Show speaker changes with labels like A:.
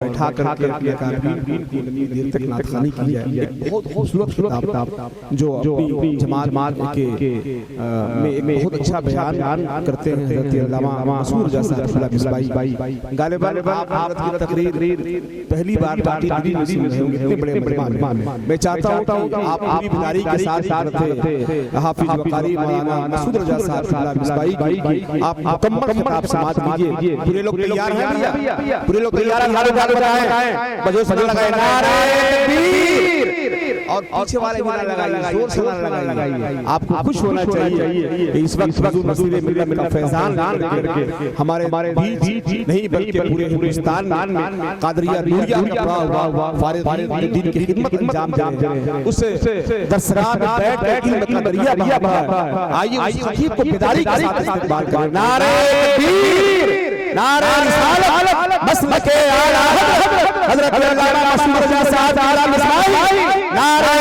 A: बैठा करके अपने कारीगरीन को इतनी देर तक नाथखानी की जाए। एक बहुत खूबसूरत किताब जो अपनी जमात के में एक बहुत अच्छा बयान करते हैं हज़रत अल्लामा मसूद रज़ा साहब मिसबाई। गालिबन आप की तकरीर पहली बार पार्टी में सुन रहे होंगे, इतने बड़े मेहमान। मैं चाहता हूं कि आप पूरी बीमारी के साथ हाफिज वकारी मौलाना मसूद रज़ा साहब मिसबाई की आप मुकम्मल खिताब समाअत कीजिए। पूरे लोग तैयार हैं भैया? पूरे लोग तैयार हैं? बजो सजा लगाए नारे तकबीर और पीछे वाले भी लगाइए, जोर से लगाइए। आपको खुश होना चाहिए इस वक्त हुजूर मसूद मिल्लत फैजान करके हमारे बीच नहीं बल्कि पूरे हिंदुस्तान में कादरिया नूरिया का फारिग दीन की खिदमत अंजाम दे रहे हैं। उस दरसगाह में बैठ कर इल्म कदरिया बाहर आइए, उस खतीब को बेदारी के साथ इस्तकबाल करें। नारे तकबीर, नारे रिसालत, मसलके आला हज़रत अल्लामा मसूद रज़ा साहब मिसबाई, नारे